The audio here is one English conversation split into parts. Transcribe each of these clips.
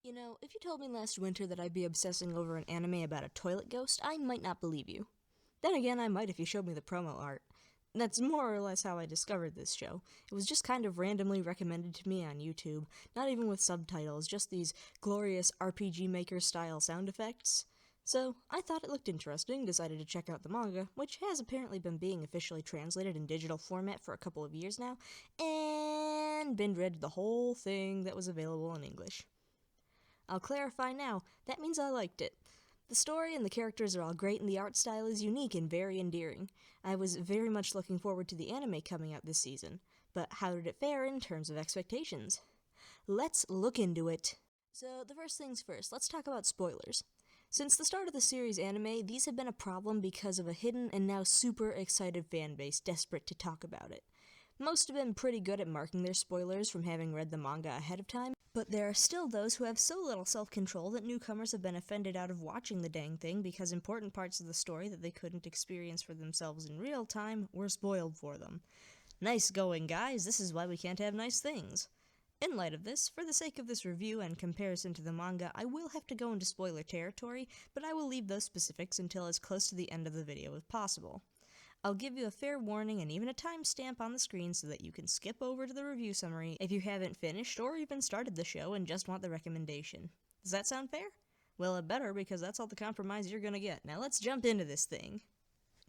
You know, if you told me last winter that I'd be obsessing over an anime about a toilet ghost, I might not believe you. Then again, I might if you showed me the promo art. That's more or less how I discovered this show. It was just kind of randomly recommended to me on YouTube, not even with subtitles, just these glorious RPG Maker style sound effects. So, I thought it looked interesting, decided to check out the manga, which has apparently been being officially translated in digital format for a couple of years now, and binge-read the whole thing that was available in English. I'll clarify now, that means I liked it. The story and the characters are all great and the art style is unique and very endearing. I was very much looking forward to the anime coming out this season, but how did it fare in terms of expectations? Let's look into it. So, the first things first, let's talk about spoilers. Since the start of the series anime, these have been a problem because of a hidden and now super excited fanbase desperate to talk about it. Most have been pretty good at marking their spoilers from having read the manga ahead of time, but there are still those who have so little self-control that newcomers have been offended out of watching the dang thing because important parts of the story that they couldn't experience for themselves in real time were spoiled for them. Nice going, guys, this is why we can't have nice things. In light of this, for the sake of this review and comparison to the manga, I will have to go into spoiler territory, but I will leave those specifics until as close to the end of the video as possible. I'll give you a fair warning and even a timestamp on the screen so that you can skip over to the review summary if you haven't finished or even started the show and just want the recommendation. Does that sound fair? Well, it better, because that's all the compromise you're gonna get. Now let's jump into this thing.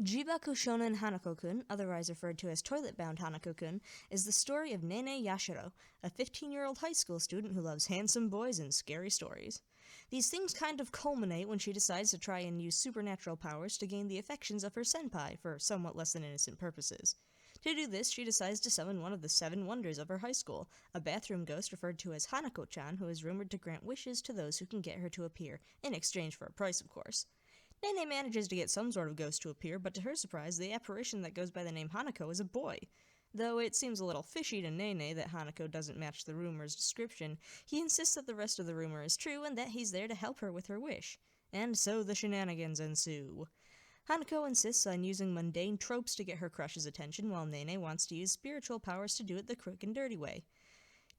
Jibaku Shonen Hanako-kun, otherwise referred to as Toilet-Bound Hanako-kun, is the story of Nene Yashiro, a 15-year-old high school student who loves handsome boys and scary stories. These things kind of culminate when she decides to try and use supernatural powers to gain the affections of her senpai for somewhat less than innocent purposes. To do this, she decides to summon one of the 7 wonders of her high school, a bathroom ghost referred to as Hanako-chan, who is rumored to grant wishes to those who can get her to appear, in exchange for a price, of course. Nene manages to get some sort of ghost to appear, but to her surprise, the apparition that goes by the name Hanako is a boy. Though it seems a little fishy to Nene that Hanako doesn't match the rumor's description, he insists that the rest of the rumor is true and that he's there to help her with her wish. And so the shenanigans ensue. Hanako insists on using mundane tropes to get her crush's attention, while Nene wants to use spiritual powers to do it the quick and dirty way.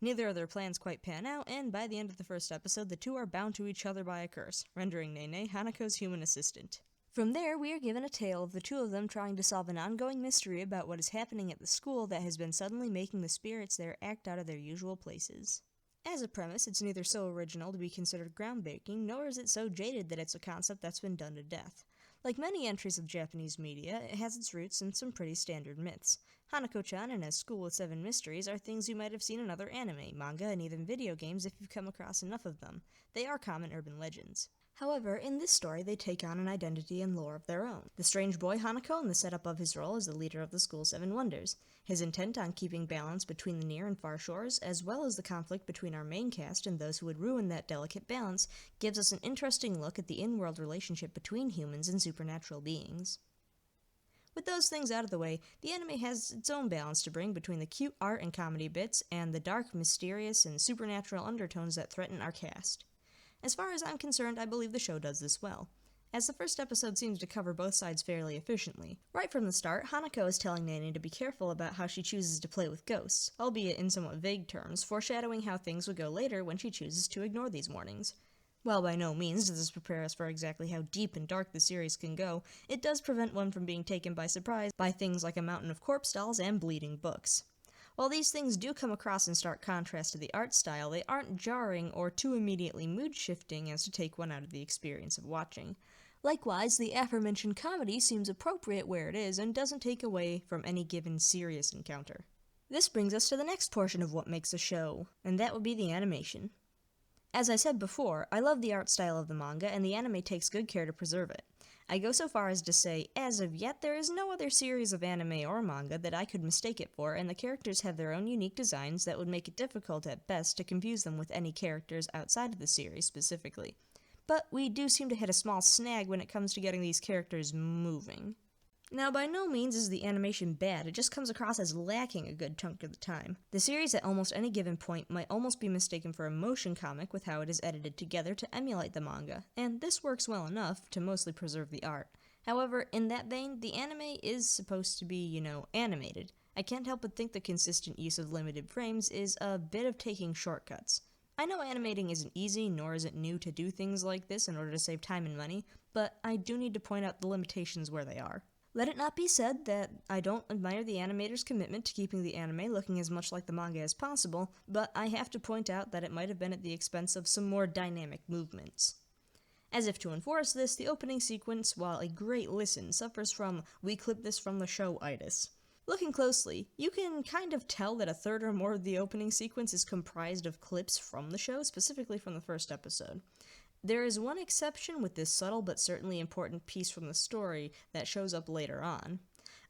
Neither of their plans quite pan out, and by the end of the first episode, the two are bound to each other by a curse, rendering Nene Hanako's human assistant. From there, we are given a tale of the two of them trying to solve an ongoing mystery about what is happening at the school that has been suddenly making the spirits there act out of their usual places. As a premise, it's neither so original to be considered groundbreaking, nor is it so jaded that it's a concept that's been done to death. Like many entries of Japanese media, it has its roots in some pretty standard myths. Hanako-chan and his School with 7 Mysteries are things you might have seen in other anime, manga, and even video games if you've come across enough of them. They are common urban legends. However, in this story, they take on an identity and lore of their own. The strange boy Hanako and the setup of his role as the leader of the school's 7 wonders. His intent on keeping balance between the near and far shores, as well as the conflict between our main cast and those who would ruin that delicate balance, gives us an interesting look at the in-world relationship between humans and supernatural beings. With those things out of the way, the anime has its own balance to bring between the cute art and comedy bits and the dark, mysterious, and supernatural undertones that threaten our cast. As far as I'm concerned, I believe the show does this well, as the first episode seems to cover both sides fairly efficiently. Right from the start, Hanako is telling Nene to be careful about how she chooses to play with ghosts, albeit in somewhat vague terms, foreshadowing how things would go later when she chooses to ignore these warnings. While by no means does this prepare us for exactly how deep and dark the series can go, it does prevent one from being taken by surprise by things like a mountain of corpse dolls and bleeding books. While these things do come across in stark contrast to the art style, they aren't jarring or too immediately mood-shifting as to take one out of the experience of watching. Likewise, the aforementioned comedy seems appropriate where it is and doesn't take away from any given serious encounter. This brings us to the next portion of what makes a show, and that would be the animation. As I said before, I love the art style of the manga, and the anime takes good care to preserve it. I go so far as to say, as of yet, there is no other series of anime or manga that I could mistake it for, and the characters have their own unique designs that would make it difficult at best to confuse them with any characters outside of the series specifically. But we do seem to hit a small snag when it comes to getting these characters moving. Now, by no means is the animation bad, it just comes across as lacking a good chunk of the time. The series at almost any given point might almost be mistaken for a motion comic with how it is edited together to emulate the manga, and this works well enough to mostly preserve the art. However, in that vein, the anime is supposed to be, animated. I can't help but think the consistent use of limited frames is a bit of taking shortcuts. I know animating isn't easy, nor is it new to do things like this in order to save time and money, but I do need to point out the limitations where they are. Let it not be said that I don't admire the animator's commitment to keeping the anime looking as much like the manga as possible, but I have to point out that it might have been at the expense of some more dynamic movements. As if to enforce this, the opening sequence, while a great listen, suffers from "we clipped this from the show-itis." Looking closely, you can kind of tell that a third or more of the opening sequence is comprised of clips from the show, specifically from the first episode. There is one exception with this subtle but certainly important piece from the story that shows up later on.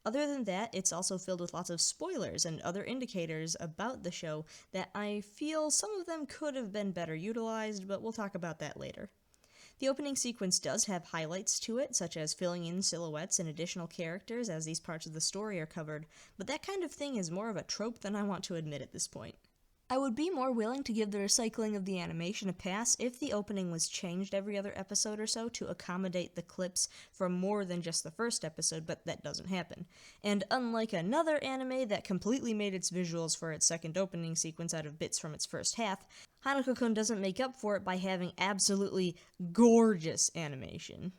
Other than that, it's also filled with lots of spoilers and other indicators about the show that I feel some of them could have been better utilized, but we'll talk about that later. The opening sequence does have highlights to it, such as filling in silhouettes and additional characters as these parts of the story are covered, but that kind of thing is more of a trope than I want to admit at this point. I would be more willing to give the recycling of the animation a pass if the opening was changed every other episode or so to accommodate the clips from more than just the first episode, but that doesn't happen. And unlike another anime that completely made its visuals for its second opening sequence out of bits from its first half, Hanako-kun doesn't make up for it by having absolutely gorgeous animation.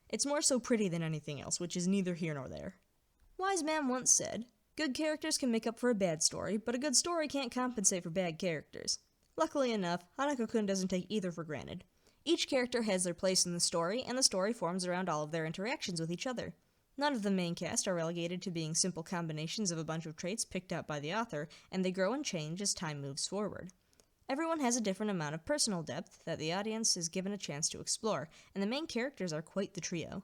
It's more so pretty than anything else, which is neither here nor there. Wise man once said, "Good characters can make up for a bad story, but a good story can't compensate for bad characters." Luckily enough, Hanako-kun doesn't take either for granted. Each character has their place in the story, and the story forms around all of their interactions with each other. None of the main cast are relegated to being simple combinations of a bunch of traits picked out by the author, and they grow and change as time moves forward. Everyone has a different amount of personal depth that the audience is given a chance to explore, and the main characters are quite the trio.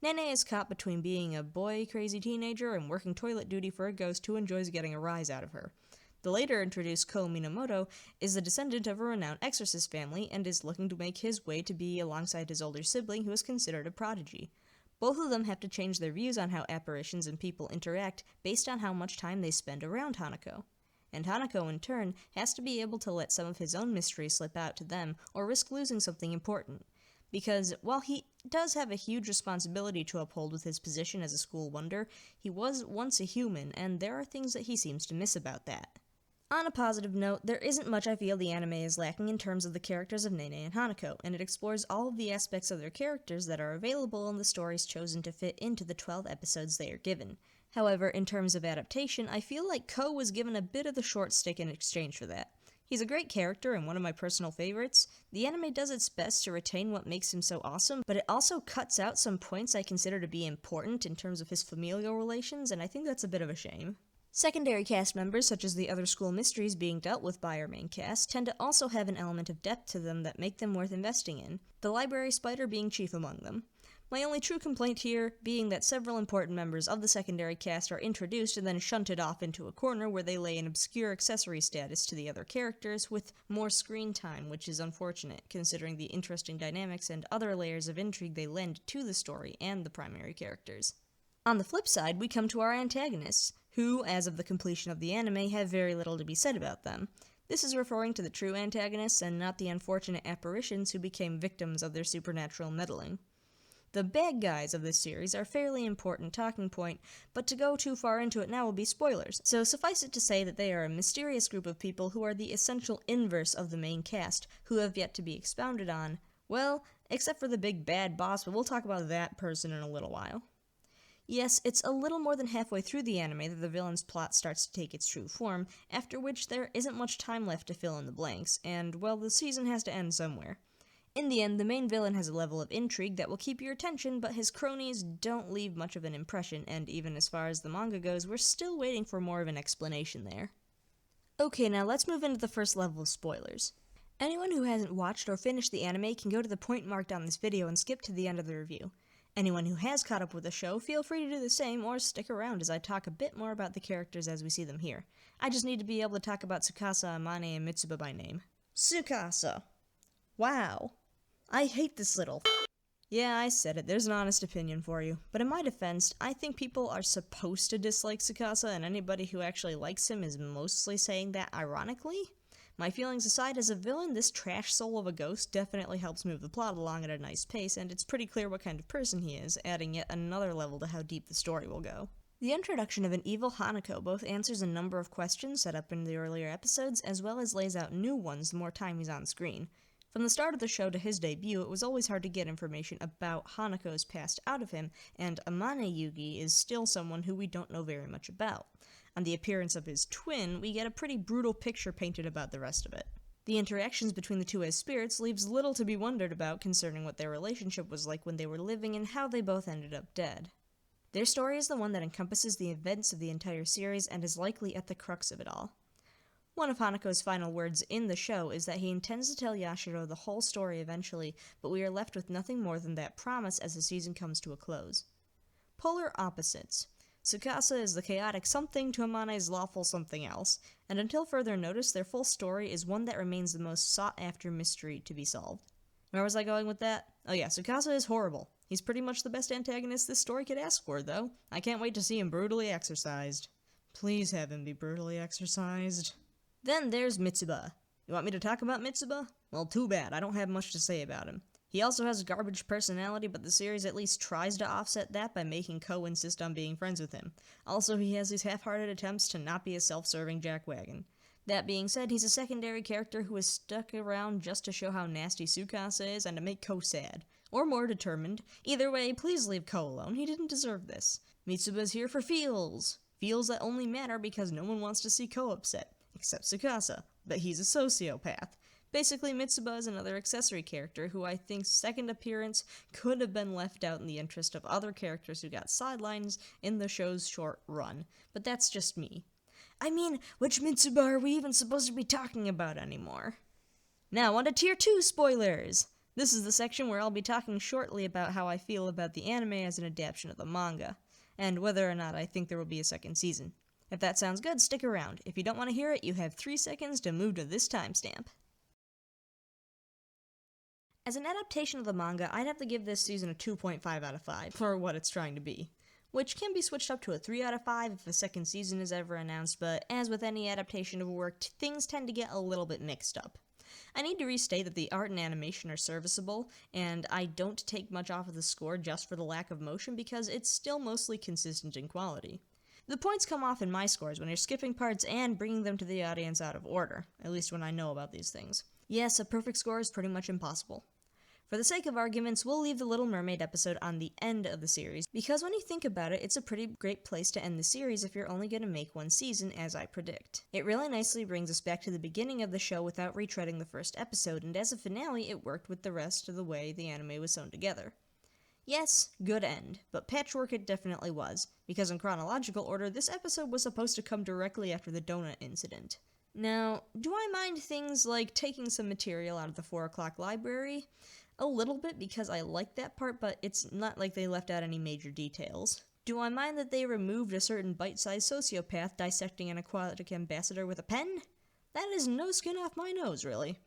Nene is caught between being a boy-crazy teenager and working toilet duty for a ghost who enjoys getting a rise out of her. The later introduced Ko Minamoto is the descendant of a renowned exorcist family and is looking to make his way to be alongside his older sibling who is considered a prodigy. Both of them have to change their views on how apparitions and people interact based on how much time they spend around Hanako. And Hanako, in turn, has to be able to let some of his own mystery slip out to them or risk losing something important. Because while he does have a huge responsibility to uphold with his position as a school wonder, he was once a human, and there are things that he seems to miss about that. On a positive note, there isn't much I feel the anime is lacking in terms of the characters of Nene and Hanako, and it explores all of the aspects of their characters that are available in the stories chosen to fit into the 12 episodes they are given. However, in terms of adaptation, I feel like Ko was given a bit of the short stick in exchange for that. He's a great character and one of my personal favorites. The anime does its best to retain what makes him so awesome, but it also cuts out some points I consider to be important in terms of his familial relations, and I think that's a bit of a shame. Secondary cast members, such as the other school mysteries being dealt with by our main cast, tend to also have an element of depth to them that make them worth investing in, the library spider being chief among them. My only true complaint here being that several important members of the secondary cast are introduced and then shunted off into a corner where they lay an obscure accessory status to the other characters with more screen time, which is unfortunate, considering the interesting dynamics and other layers of intrigue they lend to the story and the primary characters. On the flip side, we come to our antagonists, who, as of the completion of the anime, have very little to be said about them. This is referring to the true antagonists and not the unfortunate apparitions who became victims of their supernatural meddling. The bad guys of this series are a fairly important talking point, but to go too far into it now will be spoilers, so suffice it to say that they are a mysterious group of people who are the essential inverse of the main cast, who have yet to be expounded on, well, except for the big bad boss, but we'll talk about that person in a little while. Yes, it's a little more than halfway through the anime that the villain's plot starts to take its true form, after which there isn't much time left to fill in the blanks, and, well, the season has to end somewhere. In the end, the main villain has a level of intrigue that will keep your attention, but his cronies don't leave much of an impression, and even as far as the manga goes, we're still waiting for more of an explanation there. Okay, now let's move into the first level of spoilers. Anyone who hasn't watched or finished the anime can go to the point marked on this video and skip to the end of the review. Anyone who has caught up with the show, feel free to do the same, or stick around as I talk a bit more about the characters as we see them here. I just need to be able to talk about Tsukasa, Amane, and Mitsuba by name. Tsukasa. Wow. I hate this little... Yeah, I said it, there's an honest opinion for you. But in my defense, I think people are supposed to dislike Tsukasa, and anybody who actually likes him is mostly saying that ironically. My feelings aside, as a villain, this trash soul of a ghost definitely helps move the plot along at a nice pace, and it's pretty clear what kind of person he is, adding yet another level to how deep the story will go. The introduction of an evil Hanako both answers a number of questions set up in the earlier episodes, as well as lays out new ones the more time he's on screen. From the start of the show to his debut, it was always hard to get information about Hanako's past out of him, and Amane Yugi is still someone who we don't know very much about. On the appearance of his twin, we get a pretty brutal picture painted about the rest of it. The interactions between the two as spirits leaves little to be wondered about concerning what their relationship was like when they were living and how they both ended up dead. Their story is the one that encompasses the events of the entire series and is likely at the crux of it all. One of Hanako's final words in the show is that he intends to tell Yashiro the whole story eventually, but we are left with nothing more than that promise as the season comes to a close. Polar opposites. Tsukasa is the chaotic something to Amane's lawful something else, and until further notice, their full story is one that remains the most sought-after mystery to be solved. Where was I going with that? Oh yeah, Tsukasa is horrible. He's pretty much the best antagonist this story could ask for, though. I can't wait to see him brutally exercised. Please have him be brutally exercised. Then there's Mitsuba. You want me to talk about Mitsuba? Well, too bad. I don't have much to say about him. He also has a garbage personality, but the series at least tries to offset that by making Ko insist on being friends with him. Also, he has these half-hearted attempts to not be a self-serving jackwagon. That being said, he's a secondary character who is stuck around just to show how nasty Tsukasa is and to make Ko sad. Or more determined. Either way, please leave Ko alone. He didn't deserve this. Mitsuba's here for feels. Feels that only matter because no one wants to see Ko upset. Except Tsukasa. But he's a sociopath. Basically, Mitsuba is another accessory character who I think's second appearance could have been left out in the interest of other characters who got sidelines in the show's short run. But that's just me. I mean, which Mitsuba are we even supposed to be talking about anymore? Now, on to Tier 2 spoilers! This is the section where I'll be talking shortly about how I feel about the anime as an adaptation of the manga, and whether or not I think there will be a second season. If that sounds good, stick around. If you don't want to hear it, you have 3 seconds to move to this timestamp. As an adaptation of the manga, I'd have to give this season a 2.5 out of 5 for what it's trying to be, which can be switched up to a 3 out of 5 if a second season is ever announced, but as with any adaptation of work, things tend to get a little bit mixed up. I need to restate that the art and animation are serviceable, and I don't take much off of the score just for the lack of motion because it's still mostly consistent in quality. The points come off in my scores when you're skipping parts and bringing them to the audience out of order, at least when I know about these things. Yes, a perfect score is pretty much impossible. For the sake of arguments, we'll leave the Little Mermaid episode on the end of the series, because when you think about it, it's a pretty great place to end the series if you're only going to make one season, as I predict. It really nicely brings us back to the beginning of the show without retreading the first episode, and as a finale, it worked with the rest of the way the anime was sewn together. Yes, good end, but patchwork it definitely was, because in chronological order, this episode was supposed to come directly after the donut incident. Now, do I mind things like taking some material out of the 4 o'clock library? A little bit, because I like that part, but it's not like they left out any major details. Do I mind that they removed a certain bite-sized sociopath dissecting an aquatic ambassador with a pen? That is no skin off my nose, really.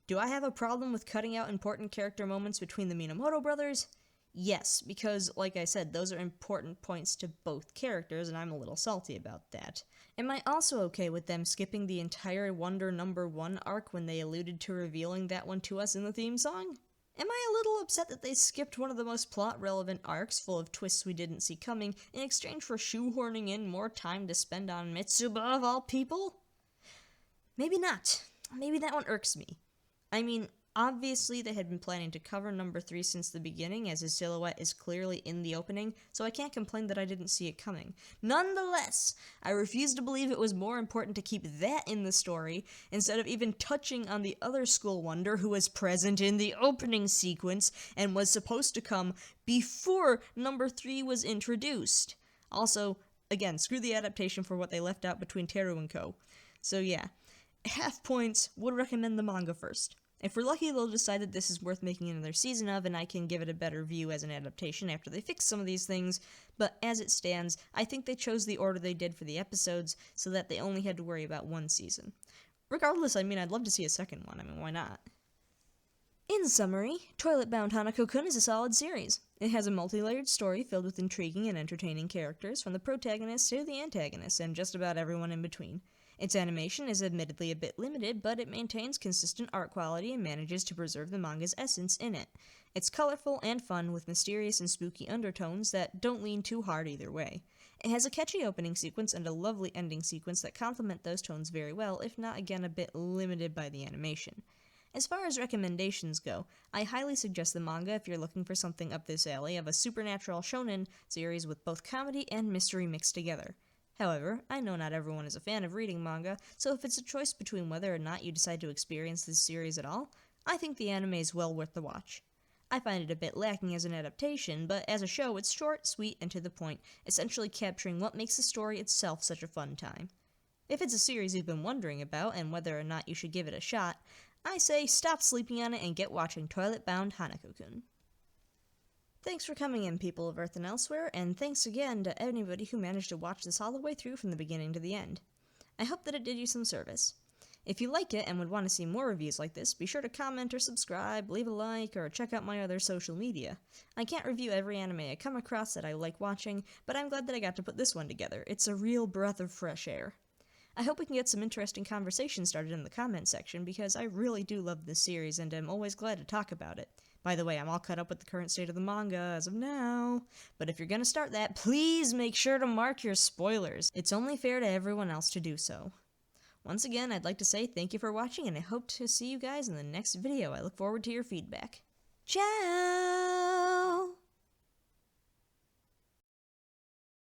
Do I have a problem with cutting out important character moments between the Minamoto brothers? Yes, because, like I said, those are important points to both characters, and I'm a little salty about that. Am I also okay with them skipping the entire Wonder Number 1 arc when they alluded to revealing that one to us in the theme song? Am I a little upset that they skipped one of the most plot-relevant arcs full of twists we didn't see coming in exchange for shoehorning in more time to spend on Mitsuba of all people? Maybe not. Maybe that one irks me. I mean, obviously they had been planning to cover number 3 since the beginning, as his silhouette is clearly in the opening, so I can't complain that I didn't see it coming. Nonetheless, I refuse to believe it was more important to keep that in the story, instead of even touching on the other school wonder who was present in the opening sequence, and was supposed to come before number 3 was introduced. Also, again, screw the adaptation for what they left out between Teru and Ko. So yeah, half points, would recommend the manga first. If we're lucky, they'll decide that this is worth making another season of, and I can give it a better view as an adaptation after they fix some of these things, but as it stands, I think they chose the order they did for the episodes so that they only had to worry about one season. Regardless, I mean, I'd love to see a second one. I mean, why not? In summary, Toilet Bound Hanako-kun is a solid series. It has a multi-layered story filled with intriguing and entertaining characters, from the protagonist to the antagonist, and just about everyone in between. Its animation is admittedly a bit limited, but it maintains consistent art quality and manages to preserve the manga's essence in it. It's colorful and fun, with mysterious and spooky undertones that don't lean too hard either way. It has a catchy opening sequence and a lovely ending sequence that complement those tones very well, if not again a bit limited by the animation. As far as recommendations go, I highly suggest the manga if you're looking for something up this alley of a supernatural shonen series with both comedy and mystery mixed together. However, I know not everyone is a fan of reading manga, so if it's a choice between whether or not you decide to experience this series at all, I think the anime is well worth the watch. I find it a bit lacking as an adaptation, but as a show it's short, sweet, and to the point, essentially capturing what makes the story itself such a fun time. If it's a series you've been wondering about and whether or not you should give it a shot, I say stop sleeping on it and get watching Toilet Bound Hanako-kun. Thanks for coming in, people of Earth and elsewhere, and thanks again to anybody who managed to watch this all the way through from the beginning to the end. I hope that it did you some service. If you like it and would want to see more reviews like this, be sure to comment or subscribe, leave a like, or check out my other social media. I can't review every anime I come across that I like watching, but I'm glad that I got to put this one together. It's a real breath of fresh air. I hope we can get some interesting conversation started in the comment section, because I really do love this series and am always glad to talk about it. By the way, I'm all caught up with the current state of the manga as of now. But if you're gonna start that, please make sure to mark your spoilers. It's only fair to everyone else to do so. Once again, I'd like to say thank you for watching, and I hope to see you guys in the next video. I look forward to your feedback. Ciao!